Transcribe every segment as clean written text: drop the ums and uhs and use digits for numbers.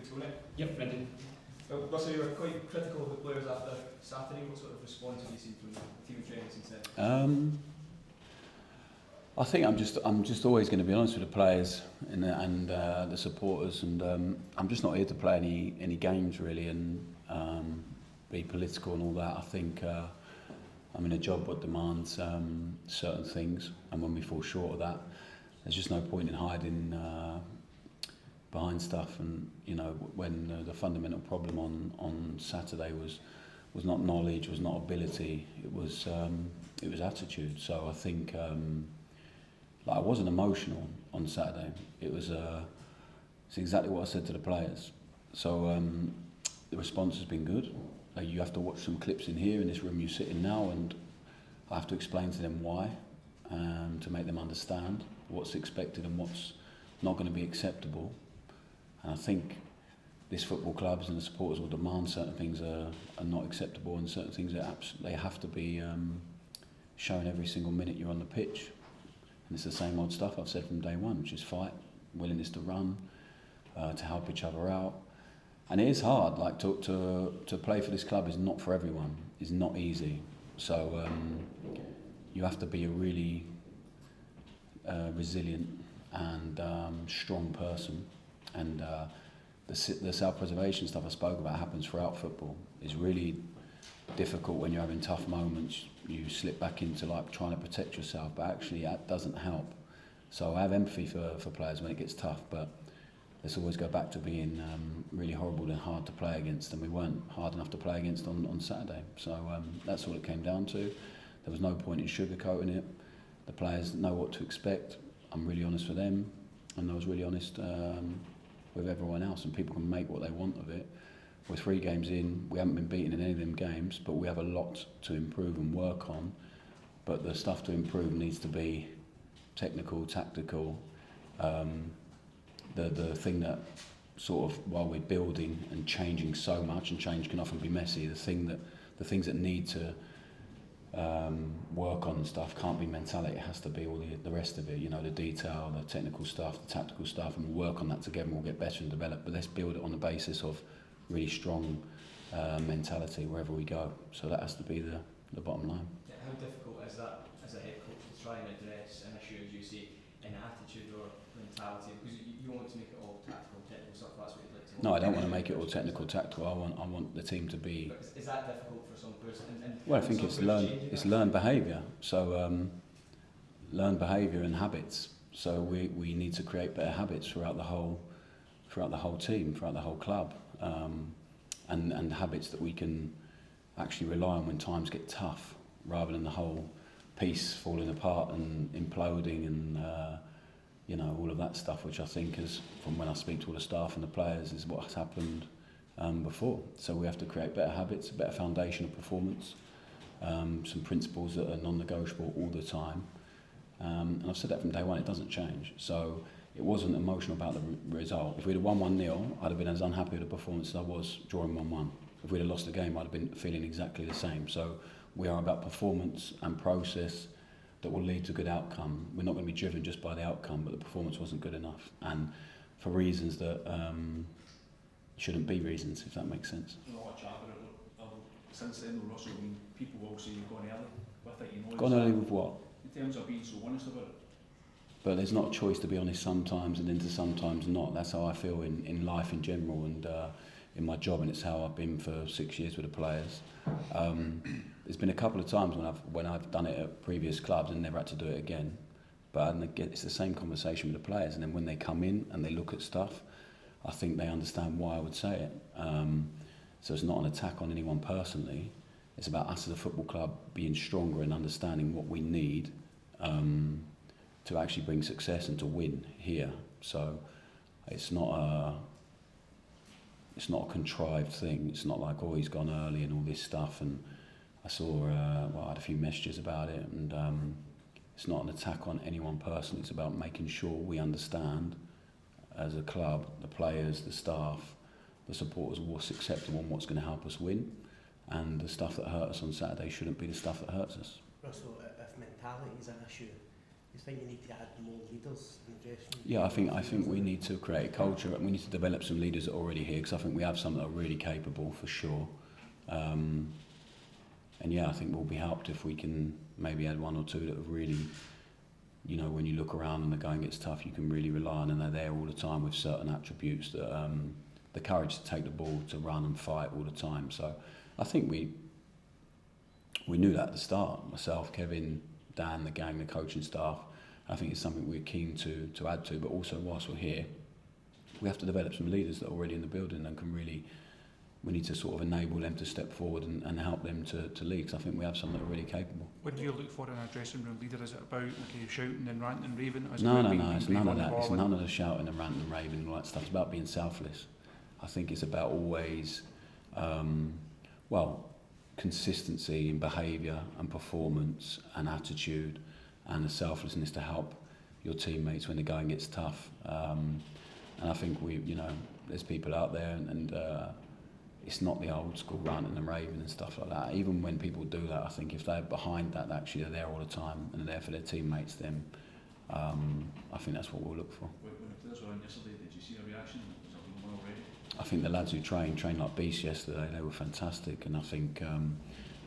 Victoria. Yep, Brendan. Well, Russell, you were quite critical of the players after Saturday. What sort of response have you seen from the team and training since then? I think I'm just always going to be honest with the players and the supporters, and I'm just not here to play any games really and be political and all that. I think I'm in a job that demands certain things, and when we fall short of that, there's just no point in hiding behind stuff. And you know, when the fundamental problem on Saturday was not knowledge, was not ability, it was attitude. So I think I wasn't emotional on Saturday. It's exactly what I said to the players. So the response has been good. You have to watch some clips in here in this room you sit in now, and I have to explain to them why, to make them understand what's expected and what's not going to be acceptable. And I think this football clubs and the supporters will demand certain things are not acceptable, and certain things they have to be shown every single minute you're on the pitch. And it's the same old stuff I've said from day one, which is fight, willingness to run, to help each other out. And it is hard, like to play for this club is not for everyone, it's not easy. So you have to be a really resilient and strong person. And the self-preservation stuff I spoke about happens throughout football. It's really difficult when you're having tough moments. You slip back into like trying to protect yourself, but actually that doesn't help. So I have empathy for players when it gets tough, but let's always go back to being really horrible and hard to play against, and we weren't hard enough to play against on Saturday. So that's all it came down to. There was no point in sugarcoating it. The players know what to expect. I'm really honest with them, and I was really honest with everyone else, and people can make what they want of it. We're 3 games in, we haven't been beaten in any of them games, but we have a lot to improve and work on. But the stuff to improve needs to be technical, tactical. The thing that sort of, while we're building and changing so much, and change can often be messy, the things that need to work on and stuff can't be mentality, it has to be all the rest of it, you know, the detail, the technical stuff, the tactical stuff, and we'll work on that together and we'll get better and develop. But let's build it on the basis of really strong mentality wherever we go. So that has to be the bottom line. Yeah, how difficult is that as a head coach to try and address an issue, as you say, in attitude or mentality? Because you want to make it all tactical, technical stuff, that's what you'd like to. No, I don't want to make it all technical, tactical. I want the team to be. But is that difficult for some person? Well, I think it's learned behaviour. So learned behaviour and habits. So we need to create better habits throughout the whole team, throughout the whole club, and habits that we can actually rely on when times get tough, rather than the whole piece falling apart and imploding and you know, all of that stuff, which I think is, from when I speak to all the staff and the players, is what has happened before. So we have to create better habits, a better foundation of performance, some principles that are non-negotiable all the time. And I've said that from day one, it doesn't change. So it wasn't emotional about the result. If we'd have won 1-0, I'd have been as unhappy with the performance as I was drawing 1-1. If we'd have lost the game, I'd have been feeling exactly the same. So we are about performance and process that will lead to a good outcome. We're not going to be driven just by the outcome, but the performance wasn't good enough. And for reasons that shouldn't be reasons, if that makes sense. There's a lot of chat about it. Since then, Russell, I mean, people will say you've gone early with it, you know. Gone early with what? In terms of being so honest about it. But there's not a choice to be honest sometimes and then to sometimes not. That's how I feel in life in general, and in my job, and it's how I've been for 6 years with the players. There's been a couple of times when I've done it at previous clubs and never had to do it again. But it's the same conversation with the players, and then when they come in and they look at stuff, I think they understand why I would say it. So it's not an attack on anyone personally. It's about us as a football club being stronger and understanding what we need to actually bring success and to win here. So it's not a contrived thing. It's not like, oh, he's gone early and all this stuff. And I saw, I had a few messages about it, and it's not an attack on anyone personally. It's about making sure we understand as a club, the players, the staff, the supporters, what's acceptable and what's going to help us win. And the stuff that hurt us on Saturday shouldn't be the stuff that hurts us. Russell, if mentality is an issue, you think you need to add more leaders in the dressing room? Yeah, I think we need to create a culture, and we need to develop some leaders that are already here, because I think we have some that are really capable for sure. And yeah, I think we'll be helped if we can maybe add one or two that have really, you know, when you look around and the going gets tough, you can really rely on, and they're there all the time with certain attributes that the courage to take the ball, to run and fight all the time. So I think we knew that at the start. Myself, Kevin, Dan, the gang, the coaching staff. I think it's something we're keen to add to. But also, whilst we're here, we have to develop some leaders that are already in the building and can really. We need to sort of enable them to step forward and help them to lead. Because I think we have some that are really capable. What do you look for in a dressing room leader? Is it about shouting and ranting and raving? Or is No, it it's none of that. It's none of the shouting and ranting and raving and all that stuff. It's about being selfless. I think it's about always, consistency in behaviour and performance and attitude, and the selflessness to help your teammates when the going gets tough. And I think there's people out there and it's not the old school ranting and raving and stuff like that. Even when people do that, I think if they're behind that, actually they're there all the time and they're there for their teammates, then I think that's what we'll look for. When the players were on yesterday, did you see a reaction? Was there one already? I think the lads who trained like beasts yesterday, they were fantastic, and I think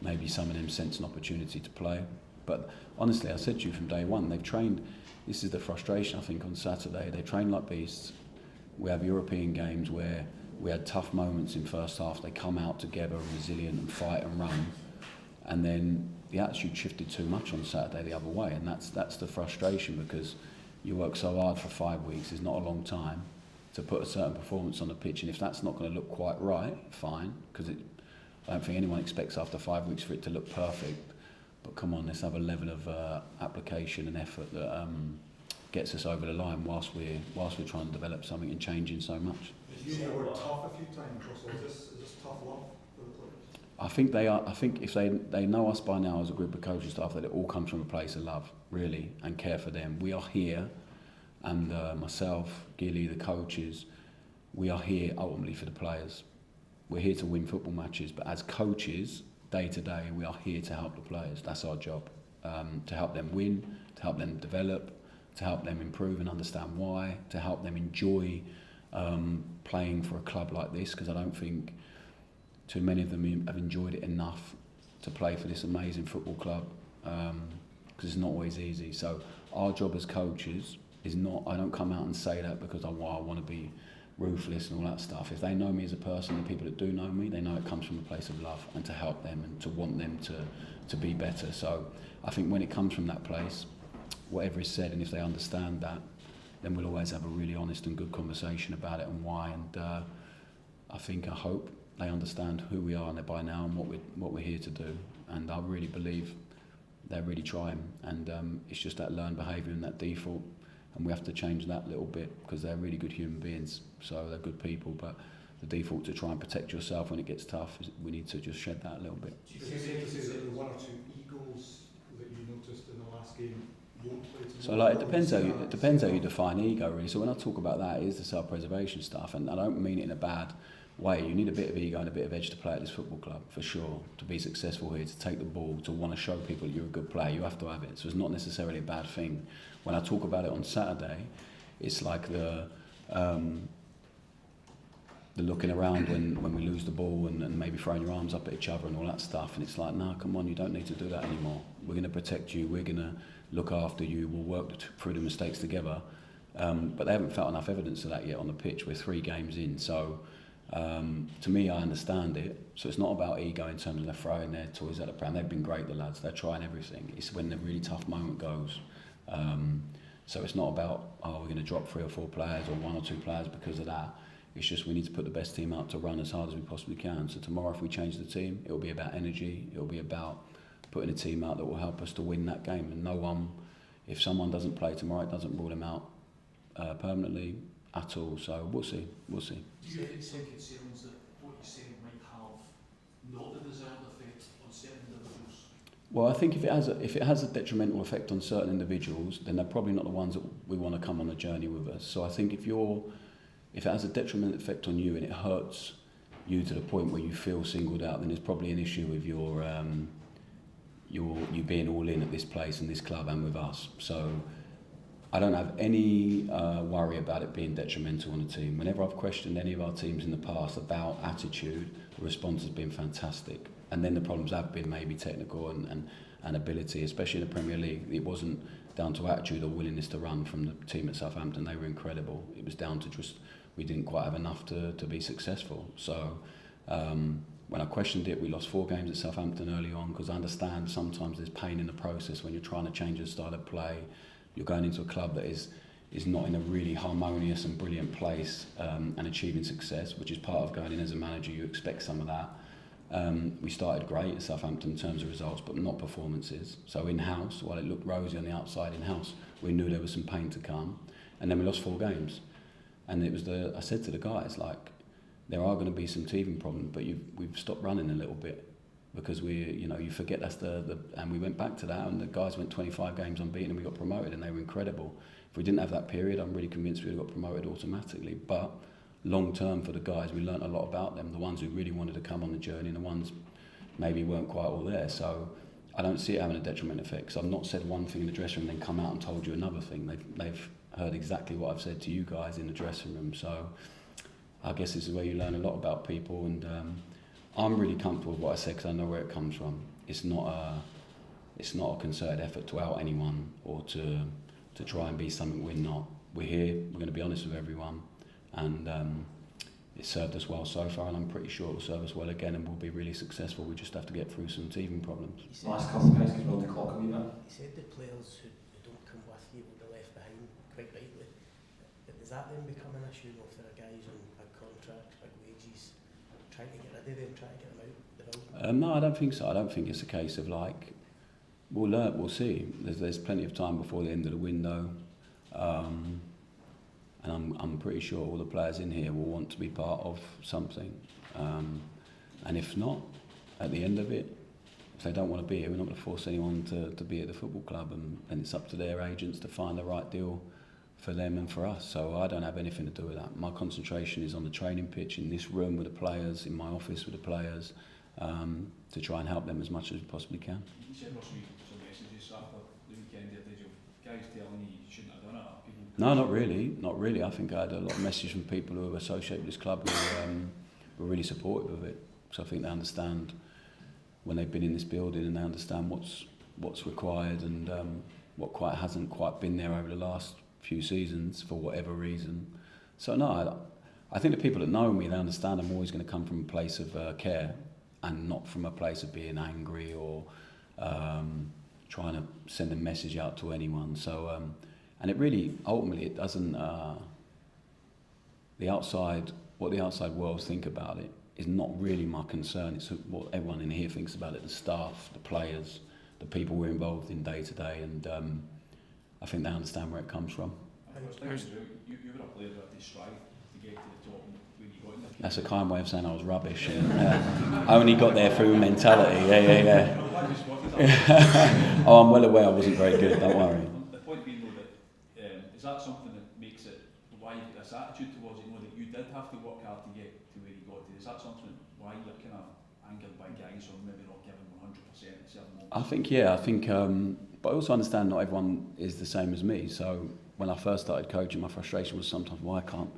maybe some of them sensed an opportunity to play. But honestly, I said to you from day one, they've trained, this is the frustration I think on Saturday, they trained like beasts. We have European games where we had tough moments in first half, they come out together, resilient and fight and run, and then the attitude shifted too much on Saturday the other way, and that's the frustration, because you work so hard for 5 weeks, it's not a long time, to put a certain performance on the pitch, and if that's not going to look quite right, fine, because I don't think anyone expects after 5 weeks for it to look perfect, but come on, let's have a level of application and effort that gets us over the line whilst we're trying to develop something and changing so much. You used the word tough a few times, Russell. Is this tough love for the players? I think they are. I think if they know us by now as a group of coaching staff, that it all comes from a place of love, really, and care for them. We are here, and myself, Gilly, the coaches, we are here ultimately for the players. We're here to win football matches, but as coaches, day to day, we are here to help the players. That's our job, to help them win, to help them develop, to help them improve and understand why, to help them enjoy playing for a club like this, because I don't think too many of them have enjoyed it enough to play for this amazing football club, because it's not always easy. So our job as coaches is not, I don't come out and say that because I want to be ruthless and all that stuff. If they know me as a person, the people that do know me, they know it comes from a place of love and to help them and to want them to be better. So I think when it comes from that place, whatever is said, and if they understand that, then we'll always have a really honest and good conversation about it and why. And I hope they understand who we are by now and what we're here to do. And I really believe they're really trying. And it's just that learned behaviour and that default. And we have to change that a little bit, because they're really good human beings. So they're good people, but the default to try and protect yourself when it gets tough, we need to just shed that a little bit. Do you think to say that the one or two egos that you noticed in the last game won't play tomorrow? So like it depends how you define ego, really. So when I talk about that, it is the self-preservation stuff, and I don't mean it in a bad way. You need a bit of ego and a bit of edge to play at this football club, for sure. To be successful here, to take the ball, to want to show people that you're a good player, you have to have it. So it's not necessarily a bad thing. When I talk about it on Saturday, it's like the looking around when we lose the ball and maybe throwing your arms up at each other and all that stuff. And it's like, no, come on, you don't need to do that anymore. We're going to protect you. We're going to look after you. We'll work through the mistakes together. But they haven't felt enough evidence of that yet on the pitch. We're 3 games in. So to me, I understand it. So it's not about ego in terms of they're throwing their toys at the pram. They've been great, the lads. They're trying everything. It's when the really tough moment goes. So it's not about, we're going to drop 3 or 4 players or 1 or 2 players because of that. It's just we need to put the best team out to run as hard as we possibly can. So tomorrow, if we change the team, it'll be about energy. It'll be about putting a team out that will help us to win that game. And no one, if someone doesn't play tomorrow, it doesn't rule them out permanently at all. So we'll see. Do you get some concerns that what you said might have not the desired effect on certain individuals? Well, I think if it has a detrimental effect on certain individuals, then they're probably not the ones that we want to come on the journey with us. So I think if it has a detrimental effect on you and it hurts you to the point where you feel singled out, then there's probably an issue with you being all in at this place and this club and with us. So I don't have any worry about it being detrimental on the team. Whenever I've questioned any of our teams in the past about attitude, the response has been fantastic. And then the problems have been maybe technical and ability, especially in the Premier League. It wasn't down to attitude or willingness to run from the team at Southampton. They were incredible. It was down to just we didn't quite have enough to be successful. So when I questioned it, we lost 4 games at Southampton early on, because I understand sometimes there's pain in the process when you're trying to change your style of play. You're going into a club that is not in a really harmonious and brilliant place and achieving success, which is part of going in as a manager. You expect some of that. We started great at Southampton in terms of results, but not performances. So in-house, while it looked rosy on the outside in-house, we knew there was some pain to come. And then we lost 4 games. And it was I said to the guys, like, there are going to be some teething problems, but we've stopped running a little bit, because you forget that's and we went back to that, and the guys went 25 games unbeaten and we got promoted, and they were incredible. If we didn't have that period, I'm really convinced we would have got promoted automatically. But long term for the guys, we learnt a lot about them, the ones who really wanted to come on the journey and the ones maybe weren't quite all there. So I don't see it having a detrimental effect, because I've not said one thing in the dressing room and then come out and told you another thing. They've heard exactly what I've said to you guys in the dressing room. So I guess this is where you learn a lot about people, and I'm really comfortable with what I said, because I know where it comes from. It's not a concerted effort to out anyone or to try and be something we're not. We're here, we're going to be honest with everyone, and it's served us well so far, and I'm pretty sure it will serve us well again, and we'll be really successful. We just have to get through some teething problems. Last couple of guys, because we're on the clock a wee bit. He said the players who don't come with you will be left behind, quite rightly. But does that then become an issue if there are guys on big contracts, big wages, trying to get rid of them, trying to get them out the building? No, I don't think so. I don't think it's a case of like, we'll learn, we'll see. There's plenty of time before the end of the window. And I'm pretty sure all the players in here will want to be part of something. And if not, at the end of it, if they don't want to be here, we're not going to force anyone to be at the football club, and it's up to their agents to find the right deal for them and for us. So I don't have anything to do with that. My concentration is on the training pitch, in this room with the players, in my office with the players, to try and help them as much as we possibly can. You said must be some messages after the weekend there, did you? Guys telling you you shouldn't have done it? People No, not really, not really. I think I had a lot of messages from people who are associated with this club who were really supportive of it. So I think they understand when they've been in this building, and they understand what's required, and what hasn't quite been there over the last few seasons for whatever reason. So no, I think the people that know me, they understand I'm always going to come from a place of care, and not from a place of being angry or trying to send a message out to anyone. So and it really, ultimately, it doesn't, what the outside world think about it is not really my concern. It's what everyone in here thinks about it, the staff, the players, the people we're involved in day to day, and I think they understand where it comes from. you were a player that they strive to get to the top when you got in there. That's a kind way of saying I was rubbish. And, I only got there through mentality, yeah. Oh, I'm well aware I wasn't very good, don't worry. The point being though that, is that something that makes it, why you've got this attitude towards it, that you did have to work hard to get to where you got to? Is that something why you're kind of angered by guys or maybe not giving 100% at certain moments? I think, but I also understand not everyone is the same as me. So when I first started coaching, my frustration was sometimes, why can't,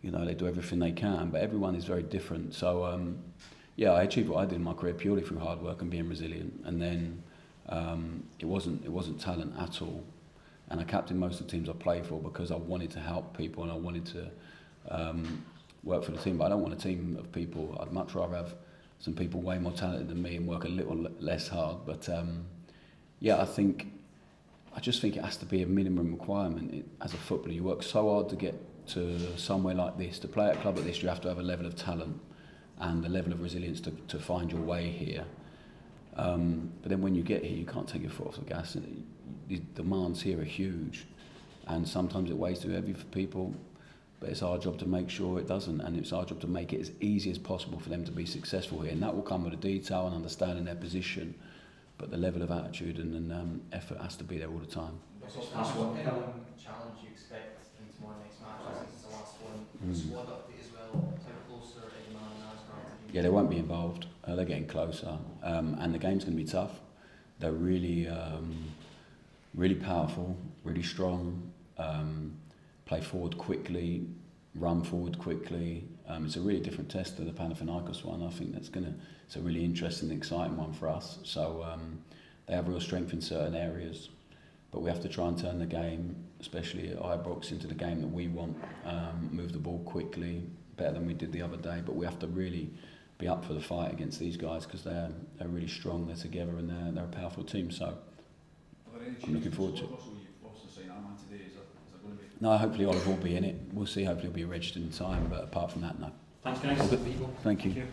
they do everything they can, but everyone is very different. So I achieved what I did in my career purely through hard work and being resilient. And then it wasn't talent at all. And I captained most of the teams I played for because I wanted to help people, and I wanted to work for the team. But I don't want a team of people. I'd much rather have some people way more talented than me and work a little less hard. But I just think it has to be a minimum requirement. As a footballer, you work so hard to get to somewhere like this, to play at a club like this. You have to have a level of talent and a level of resilience to find your way here. But then when you get here, you can't take your foot off the gas. The demands here are huge, and sometimes it weighs too heavy for people. But it's our job to make sure it doesn't, and it's our job to make it as easy as possible for them to be successful here. And that will come with the detail and understanding their position. But the level of attitude and effort has to be there all the time. That's what kind of challenge you expect in tomorrow night's match? This is the last one. The squad update as well. How close are Eggman and Asgard? Yeah, they won't be involved. They're getting closer, and the game's going to be tough. They're really, really powerful, really strong. play forward quickly, run forward quickly. It's a really different test to the Panathinaikos one. I think it's a really interesting, exciting one for us. So they have real strength in certain areas, but we have to try and turn the game, especially at Ibrox, into the game that we want. Move the ball quickly, better than we did the other day. But we have to really be up for the fight against these guys because they're really strong. They're together and they're a powerful team. So I'm looking forward to it. No, hopefully Olive will be in it. We'll see. Hopefully he'll be registered in time. But apart from that, no. Thanks, guys. Thank you. Thank you.